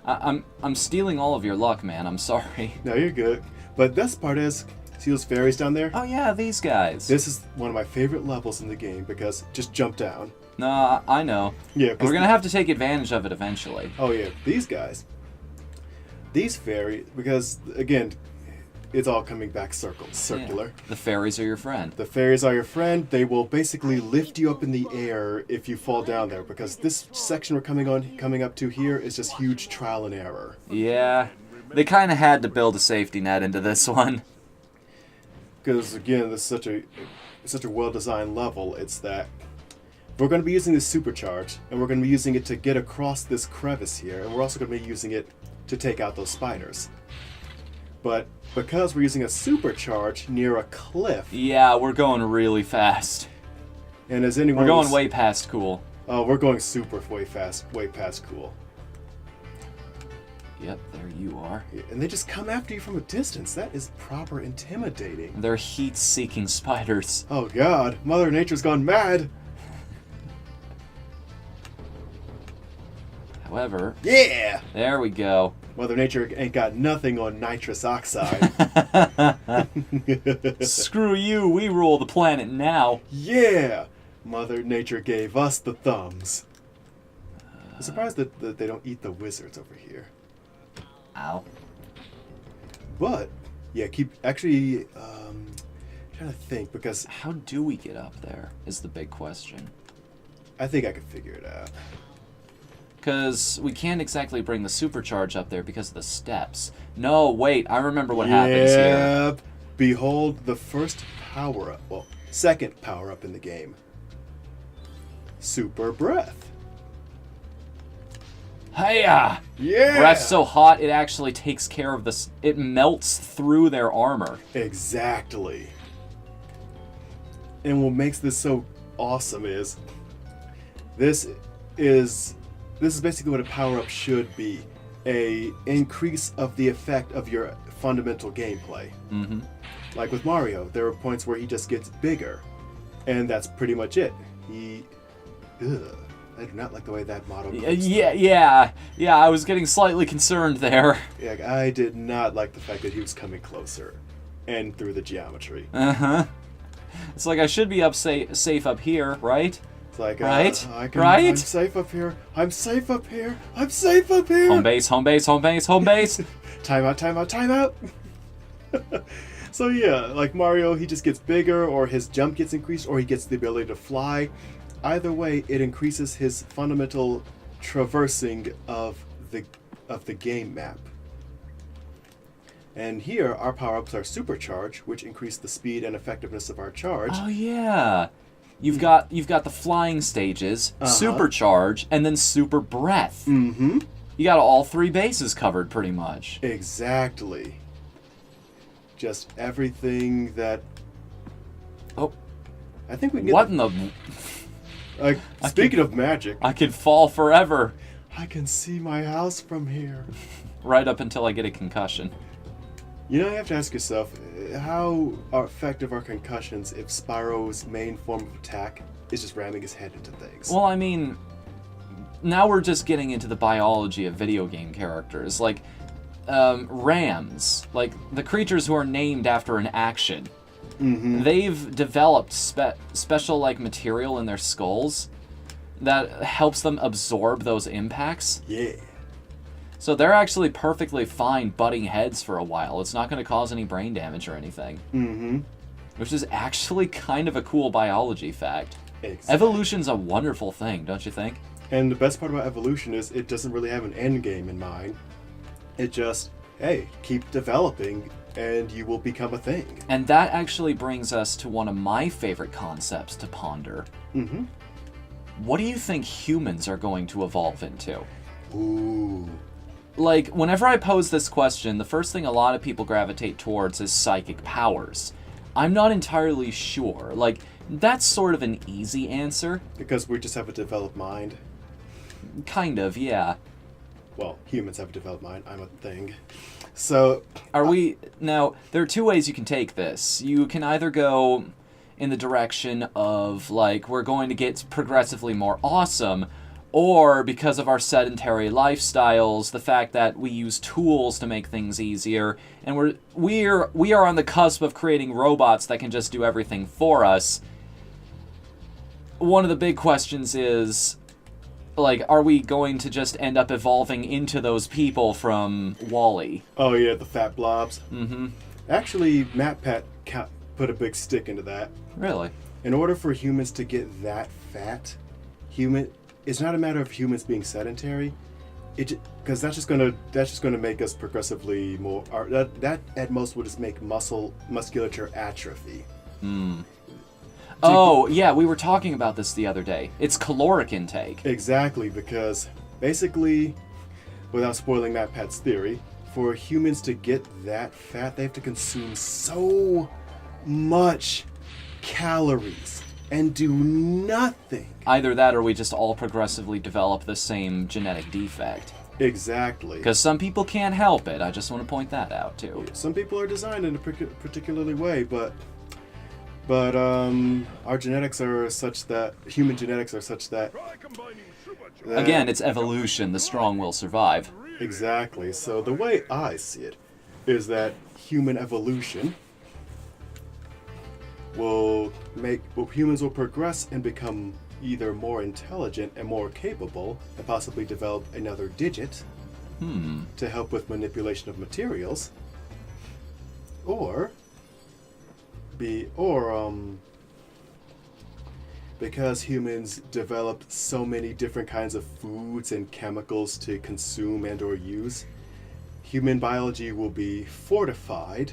I'm stealing all of your luck, man. I'm sorry. No, you're good. But best part is, see those fairies down there? Oh yeah, these guys. This is one of my favorite levels in the game because just jump down. No, I know. Yeah, We're gonna have to take advantage of it eventually. Oh yeah, these guys. These fairies, because again, it's all coming back circular. Yeah. The fairies are your friend. The fairies are your friend. They will basically lift you up in the air if you fall down there, because this section we're coming up to here is just huge trial and error. Yeah, they kind of had to build a safety net into this one. Because again, this is such a well-designed level. It's that we're going to be using this supercharge, and we're going to be using it to get across this crevice here, and we're also going to be using it to take out those spiders. But because we're using a supercharge near a cliff... Yeah, we're going really fast. And as anyone We're going way past cool. Oh, we're going super way fast, way past cool. Yep, there you are. And they just come after you from a distance. That is proper intimidating. They're heat-seeking spiders. Oh god, Mother Nature's gone mad! However... Yeah! There we go. Mother Nature ain't got nothing on nitrous oxide. Screw you, we rule the planet now. Yeah! Mother Nature gave us the thumbs. I'm surprised that they don't eat the wizards over here. Ow. But, yeah, trying to think, because... How do we get up there, is the big question. I think I could figure it out. Because we can't exactly bring the supercharge up there because of the steps. No, wait, I remember what happens here. Behold the first power-up, well, second power-up in the game. Super Breath. Hiya! Yeah! Breath's so hot, it actually takes care of this. It melts through their armor. Exactly. And what makes this so awesome is this is basically what a power-up should be. A increase of the effect of your fundamental gameplay. Mm-hmm. Like with Mario, there are points where he just gets bigger. And that's pretty much it. I do not like the way that motto goes. Yeah, I was getting slightly concerned there. Yeah, I did not like the fact that he was coming closer. And through the geometry. Uh-huh. It's like I should be safe up here, right? It's like, right? Right? I'm safe up here. I'm safe up here. I'm safe up here. Home base, home base, home base, home base. Time out, time out, time out. So yeah, like Mario, he just gets bigger, or his jump gets increased, or he gets the ability to fly. Either way, it increases his fundamental traversing of the game map. And here, our power-ups are Supercharge, which increase the speed and effectiveness of our charge. Oh yeah. You've got the flying stages, Supercharge, and then Super Breath. Mm-hmm. You got all three bases covered pretty much. Exactly. Just everything that... Oh. I think we can get... What in the... Like, speaking of magic... I could fall forever. I can see my house from here. Right up until I get a concussion. You know, you have to ask yourself, how effective are concussions if Spyro's main form of attack is just ramming his head into things? Well, I mean, now we're just getting into the biology of video game characters. Like, rams, like the creatures who are named after an action. Mm-hmm. They've developed special, like, material in their skulls that helps them absorb those impacts. Yeah. So they're actually perfectly fine butting heads for a while. It's not going to cause any brain damage or anything. Mm-hmm. Which is actually kind of a cool biology fact. Exactly. Evolution's a wonderful thing, don't you think? And the best part about evolution is it doesn't really have an end game in mind. It just, hey, keep developing and you will become a thing. And that actually brings us to one of my favorite concepts to ponder. Mm-hmm. What do you think humans are going to evolve into? Ooh. Like, whenever I pose this question, the first thing a lot of people gravitate towards is psychic powers. I'm not entirely sure. Like, that's sort of an easy answer. Because we just have a developed mind. Kind of, yeah. Well, humans have a developed mind. I'm a thing. So... Are we... Now, there are two ways you can take this. You can either go in the direction of, like, we're going to get progressively more awesome, or because of our sedentary lifestyles, the fact that we use tools to make things easier, and we are on the cusp of creating robots that can just do everything for us. One of the big questions is, like, are we going to just end up evolving into those people from WALL-E? Oh yeah, the fat blobs. Mm-hmm. Actually, MatPat put a big stick into that. Really? In order for humans to get that fat, it's not a matter of humans being sedentary, because that's just gonna make us progressively more. That at most will just make musculature atrophy. Oh yeah, we were talking about this the other day. It's caloric intake. Exactly, because basically, without spoiling MatPat's theory, for humans to get that fat, they have to consume so much calories and do nothing. Either that or we just all progressively develop the same genetic defect. Exactly. Because some people can't help it. I just want to point that out, too. Some people are designed in a particularly way, but our genetics are such that, human genetics are such that... Again, it's evolution. The strong will survive. Exactly. So the way I see it is that human evolution humans will progress and become either more intelligent and more capable, and possibly develop another digit to help with manipulation of materials, because humans develop so many different kinds of foods and chemicals to consume and or use, human biology will be fortified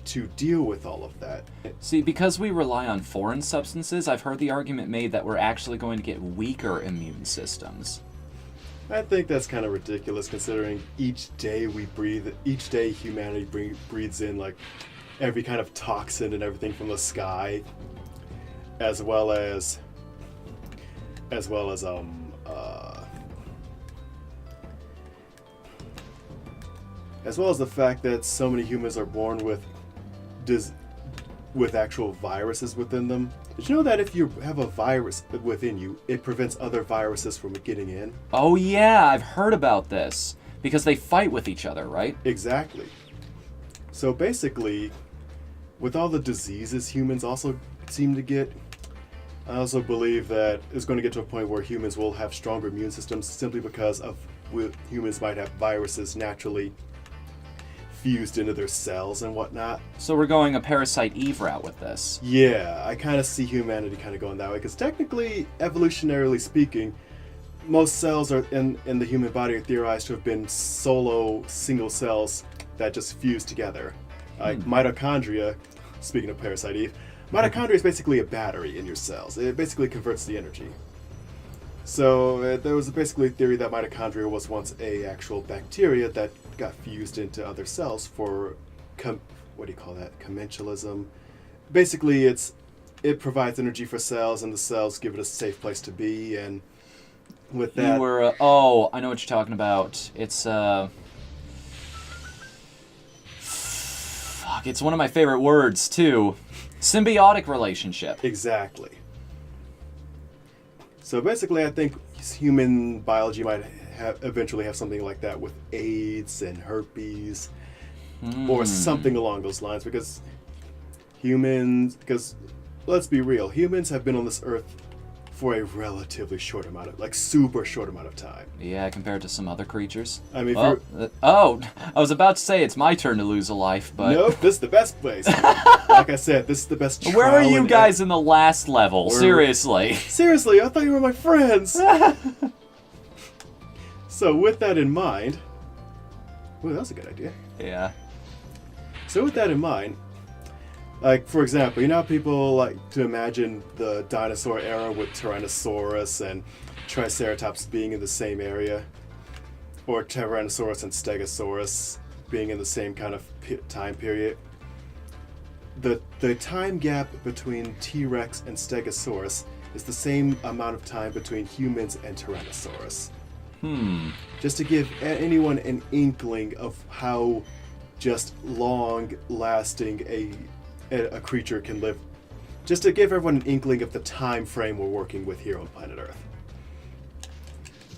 to deal with all of that. See, because we rely on foreign substances, I've heard the argument made that we're actually going to get weaker immune systems. I think that's kind of ridiculous, considering each day humanity breathes in like every kind of toxin and everything from the sky, as well as the fact that so many humans are born with actual viruses within them. Did you know that if you have a virus within you, it prevents other viruses from getting in? Oh yeah, I've heard about this. Because they fight with each other, right? Exactly. So basically, with all the diseases humans also seem to get, I also believe that it's going to get to a point where humans will have stronger immune systems simply because humans might have viruses naturally fused into their cells and whatnot. So we're going a Parasite Eve route with this. Yeah, I kind of see humanity kind of going that way, because technically, evolutionarily speaking, most cells are in the human body are theorized to have been single cells that just fuse together. Like mitochondria, speaking of Parasite Eve, mitochondria is basically a battery in your cells. It basically converts the energy. So there was basically a theory that mitochondria was once a actual bacteria that got fused into other cells for, commensalism. Basically, it provides energy for cells, and the cells give it a safe place to be, and with that... I know what you're talking about. It's, it's one of my favorite words, too. Symbiotic relationship. Exactly. So basically, I think human biology might eventually have something like that with AIDS and herpes, or something along those lines, because let's be real, humans have been on this earth for a relatively short amount of, super short amount of time. Yeah, compared to some other creatures. I mean, I was about to say it's my turn to lose a life, but... Nope, this is the best place. Like I said, this is the best trial. Where are you guys in the last level? Seriously. Seriously, I thought you were my friends! So with that in mind... Ooh, that was a good idea. Yeah. So with that in mind, for example, you know how people like to imagine the dinosaur era with Tyrannosaurus and Triceratops being in the same area? Or Tyrannosaurus and Stegosaurus being in the same kind of time period? The time gap between T-Rex and Stegosaurus is the same amount of time between humans and Tyrannosaurus. Just to give anyone an inkling of how just long-lasting a creature can live. Just to give everyone an inkling of the time frame we're working with here on planet Earth.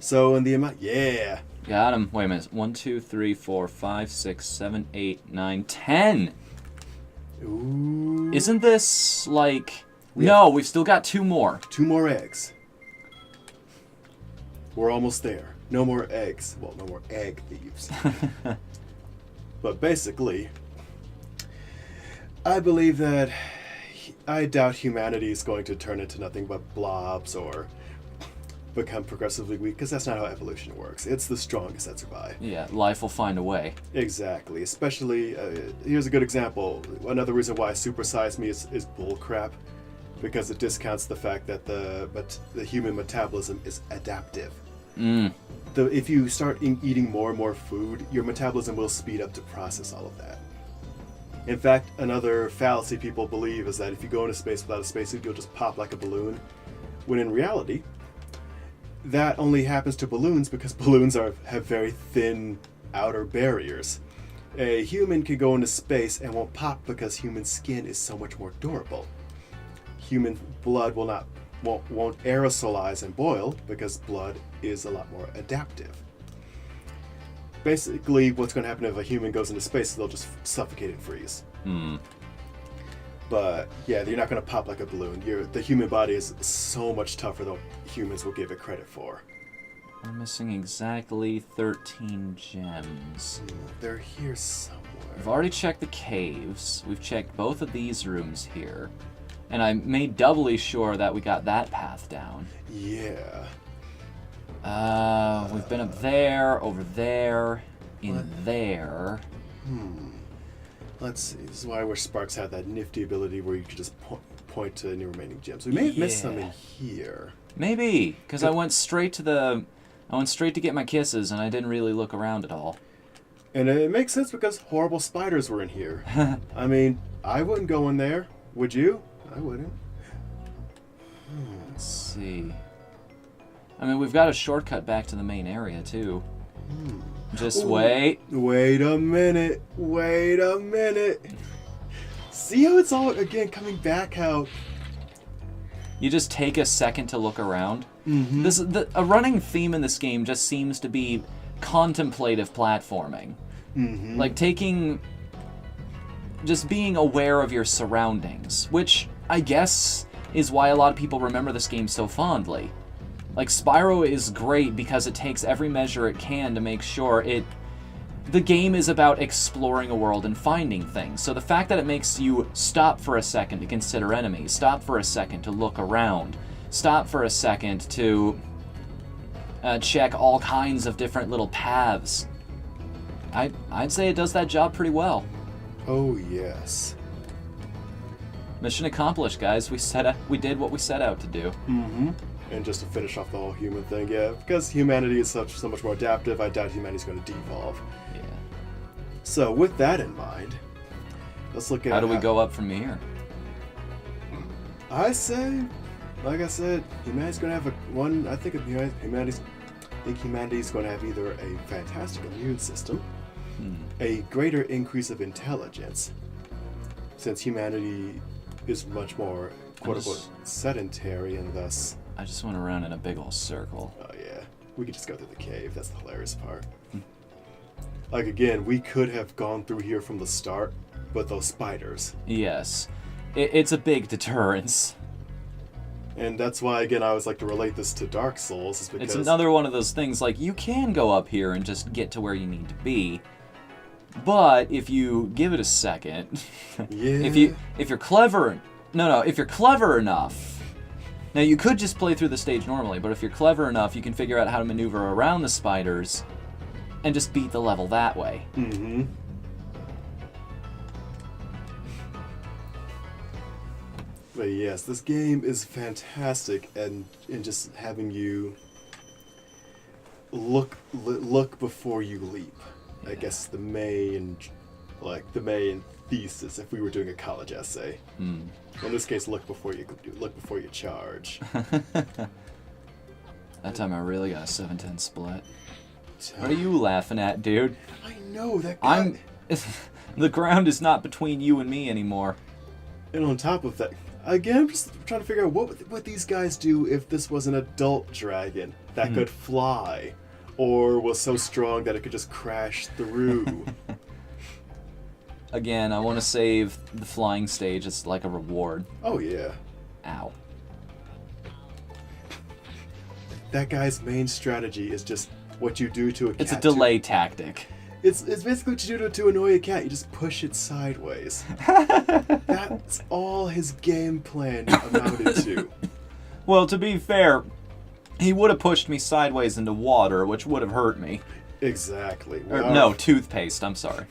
So in the amount, yeah. Got him. Wait a minute. 1, 2, 3, 4, 5, 6, 7, 8, 9, 10. Ooh. Isn't this like... No, we've still got 2 more. 2 more eggs. We're almost there. No more eggs. Well, no more egg thieves. But basically, I believe that I doubt humanity is going to turn into nothing but blobs or become progressively weak, because that's not how evolution works. It's the strongest that survive. Yeah, life will find a way. Exactly. Especially, here's a good example. Another reason why supersize me is bullcrap, because it discounts the fact that the human metabolism is adaptive. If you start eating more and more food, your metabolism will speed up to process all of that. In fact, another fallacy people believe is that if you go into space without a spacesuit, you'll just pop like a balloon. When in reality, that only happens to balloons because balloons have very thin outer barriers. A human can go into space and won't pop because human skin is so much more durable. Human blood won't aerosolize and boil because blood is a lot more adaptive. Basically, what's going to happen if a human goes into space is they'll just suffocate and freeze. But yeah, you're not going to pop like a balloon. The human body is so much tougher than humans will give it credit for. We're missing exactly 13 gems. They're here somewhere. We've already checked the caves. We've checked both of these rooms here. And I made doubly sure that we got that path down. Yeah. We've been up there, over there, there. Let's see. This is where Sparks had that nifty ability where you could just point to any remaining gems. We may have missed some in here. Maybe, because I went straight to get my kisses, and I didn't really look around at all. And it makes sense because horrible spiders were in here. I mean, I wouldn't go in there. Would you? I wouldn't. Let's see. I mean, we've got a shortcut back to the main area, too. Just wait. Wait a minute. Wait a minute. See how it's all, again, coming back how... You just take a second to look around. A running theme in this game just seems to be contemplative platforming. Like just being aware of your surroundings, which I guess is why a lot of people remember this game so fondly. Like, Spyro is great because it takes every measure it can to make sure the game is about exploring a world and finding things. So the fact that it makes you stop for a second to consider enemies, stop for a second to look around, stop for a second to check all kinds of different little paths, I'd say it does that job pretty well. Oh, yes. Mission accomplished, guys. We did what we set out to do. And just to finish off the whole human thing, yeah, because humanity is so much more adaptive, I doubt humanity's going to devolve. Yeah. So with that in mind, let's look at how do we go up from here? I say, like I said, humanity's going to have I think humanity's going to have either a fantastic immune system, a greater increase of intelligence, since humanity is much more quote-unquote sedentary and thus... I just went around in a big old circle. Oh yeah, we could just go through the cave, that's the hilarious part. Like again, we could have gone through here from the start, but those spiders. Yes, it's a big deterrence. And that's why, again, I always like to relate this to Dark Souls, is because... It's another one of those things, like, you can go up here and just get to where you need to be, but if you give it a second, yeah. if you're clever... No, if you're clever enough... Now, you could just play through the stage normally, but if you're clever enough, you can figure out how to maneuver around the spiders and just beat the level that way. But yes, this game is fantastic, and in just having you look before you leap. Yeah. I guess the main thesis if we were doing a college essay. In this case, look before you charge. That time I really got a 7-10 split. What are you laughing at, dude? I know that guy. The ground is not between you and me anymore. And on top of that, Again, I'm just trying to figure out what these guys do if this was an adult dragon that could fly, or was so strong that it could just crash through. Again, I want to save the flying stage as like a reward. Oh yeah. Ow. That guy's main strategy is just what you do to a cat. It's a delay tactic. It's basically what you do to annoy a cat. You just push it sideways. That's all his game plan amounted to. Well, to be fair, he would have pushed me sideways into water, which would have hurt me. Exactly. Or, no, toothpaste, I'm sorry.